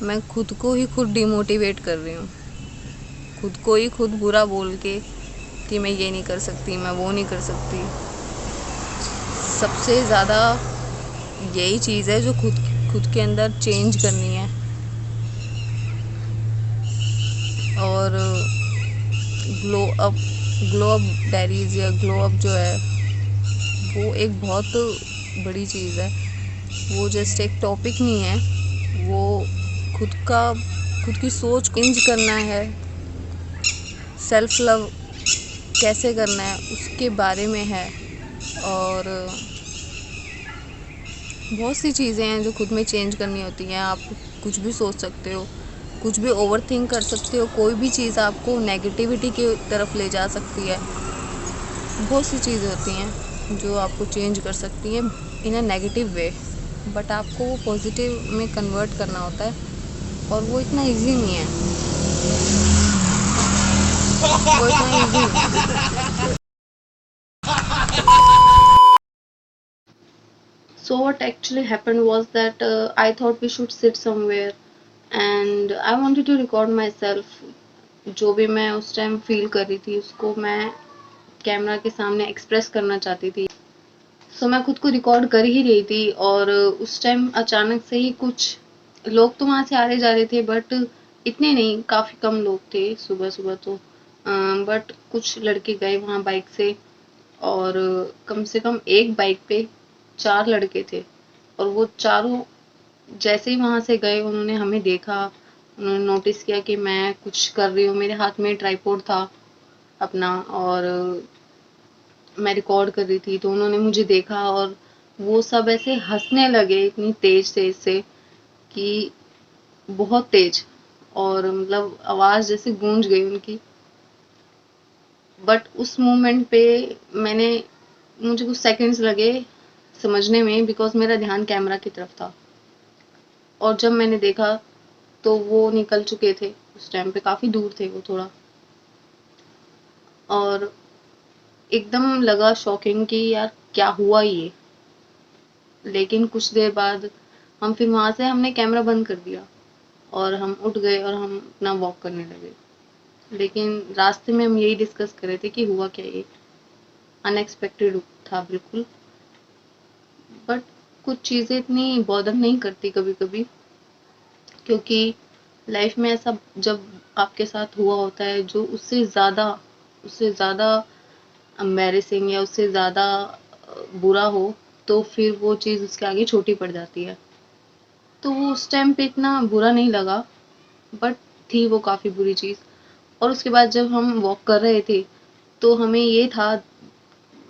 मैं खुद को ही खुद डिमोटिवेट कर रही हूँ, खुद को ही खुद बुरा बोल के कि मैं ये नहीं कर सकती, मैं वो नहीं कर सकती। सबसे ज़्यादा यही चीज़ है जो खुद के अंदर चेंज करनी है। और ग्लो अप डायरीज या ग्लो अप जो है वो एक बहुत बड़ी चीज़ है। वो जस्ट एक टॉपिक नहीं है, वो खुद की सोच चेंज करना है, सेल्फ लव कैसे करना है उसके बारे में है। और बहुत सी चीज़ें हैं जो खुद में चेंज करनी होती हैं। आप कुछ भी सोच सकते हो, कुछ भी ओवर थिंक कर सकते हो, कोई भी चीज़ आपको नेगेटिविटी की तरफ ले जा सकती है। बहुत सी चीज़ें होती हैं जो आपको चेंज कर सकती हैं इन अ नेगेटिव वे, बट आपको वो पॉजिटिव में कन्वर्ट करना होता है। और वो इतना इजी नहीं है, वो इतना इजी नहीं है। So what actually happened was that I thought we should sit somewhere and I wanted to record myself. जो भी मैं उस टाइम फील कर रही थी उसको मैं कैमरा के सामने एक्सप्रेस करना चाहती थी। सो मैं खुद को रिकॉर्ड कर ही रही थी और उस टाइम अचानक से ही कुछ लोग तो वहाँ से आ रहे जा रहे थे, बट इतने नहीं, काफ़ी कम लोग थे सुबह सुबह तो। बट कुछ लड़के गए वहाँ बाइक से और कम से कम एक बाइक पे 4 लड़के थे। और वो चारों जैसे ही वहाँ से गए उन्होंने हमें देखा, उन्होंने नोटिस किया कि मैं कुछ कर रही हूँ। मेरे हाथ में ट्राइपॉड था अपना और मैं रिकॉर्ड कर रही थी, तो उन्होंने मुझे देखा और वो सब ऐसे हंसने लगे इतनी तेज तेज से कि बहुत तेज, और मतलब आवाज़ जैसे गूंज गई उनकी। बट उस मोमेंट पे मैंने मुझे कुछ सेकंड्स लगे समझने में, बिकॉज मेरा ध्यान कैमरा की तरफ था। और जब मैंने देखा तो वो निकल चुके थे, उस टाइम पे काफ़ी दूर थे वो थोड़ा। और एकदम लगा शॉकिंग कि यार क्या हुआ ये। लेकिन कुछ देर बाद हम फिर वहाँ से हमने कैमरा बंद कर दिया और हम उठ गए और हम अपना वॉक करने लगे। लेकिन रास्ते में हम यही डिस्कस कर रहे थे कि हुआ क्या ये। अनएक्सपेक्टेड था बिल्कुल। बट कुछ चीज़ें इतनी बॉदर नहीं करती कभी कभी, क्योंकि लाइफ में ऐसा जब आपके साथ हुआ होता है जो उससे ज़्यादा एम्बैरेसिंग या उससे ज़्यादा बुरा हो, तो फिर वो चीज़ उसके आगे छोटी पड़ जाती है। तो वो उस टाइम पे इतना बुरा नहीं लगा, बट थी वो काफ़ी बुरी चीज़। और उसके बाद जब हम वॉक कर रहे थे तो हमें ये था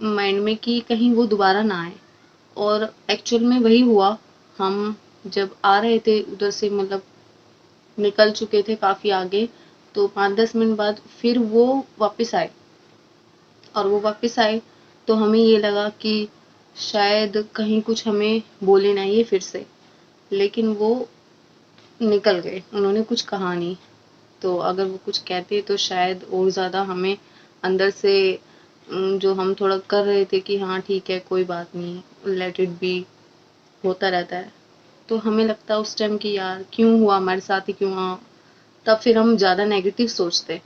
माइंड में कि कहीं वो दोबारा ना आए। और एक्चुअल में वही हुआ। हम जब आ रहे थे उधर से, मतलब निकल चुके थे काफ़ी आगे, तो 5-10 मिनट बाद फिर वो वापस आए। और वो वापस आए तो हमें ये लगा कि शायद कहीं कुछ हमें बोले ना ये फिर से। लेकिन वो निकल गए, उन्होंने कुछ कहा नहीं। तो अगर वो कुछ कहते तो शायद और ज़्यादा हमें अंदर से जो हम थोड़ा कर रहे थे कि हाँ ठीक है कोई बात नहीं, लेट इट बी, होता रहता है, तो हमें लगता उस टाइम कि यार क्यों हुआ हमारे साथ ही, क्यों हुआ। तब फिर हम ज़्यादा नेगेटिव सोचते,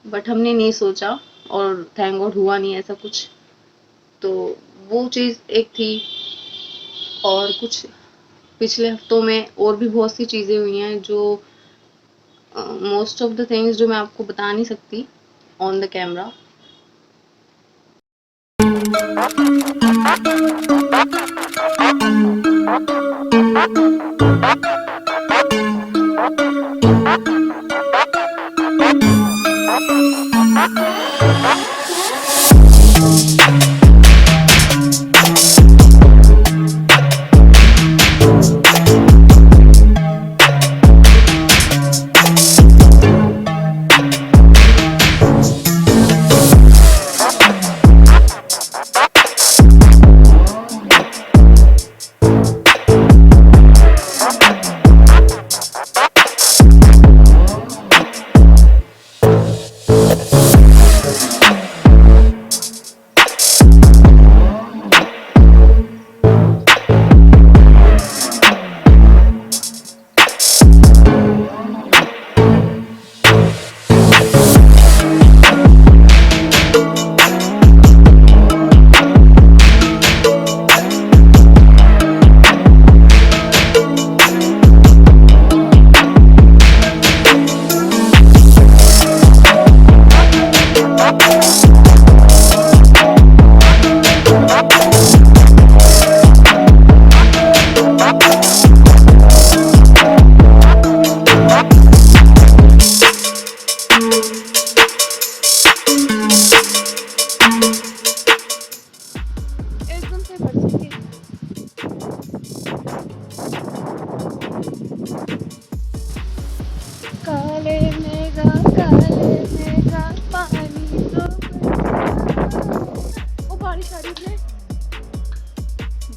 बट हमने नहीं सोचा और थैंक गॉड हुआ नहीं ऐसा कुछ। तो वो चीज़ एक थी। और कुछ पिछले हफ्तों में और भी बहुत सी चीज़ें हुई हैं जो मोस्ट ऑफ द थिंग्स जो मैं आपको बता नहीं सकती ऑन द कैमरा।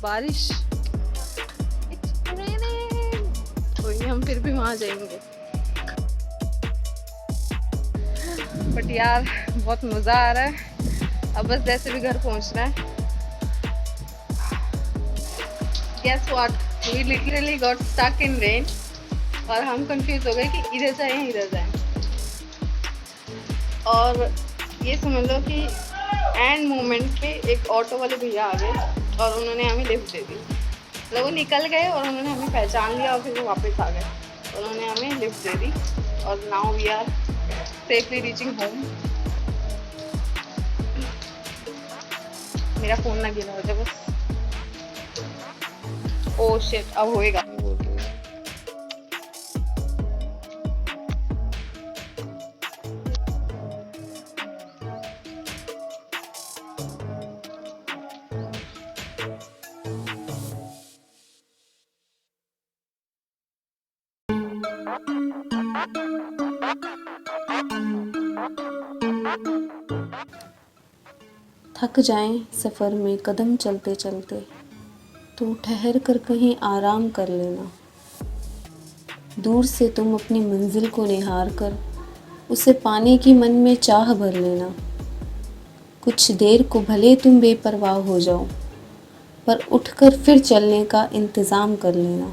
बारिश, It's raining। कोई नहीं, हम फिर भी वहाँ जाएंगे। बट यार बहुत मज़ा आ रहा है। अब बस जैसे भी घर पहुँचना है। Guess what? We literally got stuck in rain और हम कंफ्यूज हो गए कि इधर जाएं या इधर जाएं। और ये समझ लो कि एंड मोमेंट पे एक ऑटो वाले भैया आ गए और उन्होंने हमें लिफ्ट दे दी। मतलब वो निकल गए और उन्होंने हमें पहचान लिया और फिर वो वापस आ गए। उन्होंने हमें लिफ्ट दे दी और now we are safely reaching home. मेरा फ़ोन ना गिरा हो जाए बस। ओह शिट, अब होएगा। थक जाएं सफ़र में कदम चलते चलते, तो ठहर कर कहीं आराम कर लेना। दूर से तुम अपनी मंजिल को निहार कर उसे पाने की मन में चाह भर लेना। कुछ देर को भले तुम बेपरवाह हो जाओ, पर उठकर फिर चलने का इंतज़ाम कर लेना।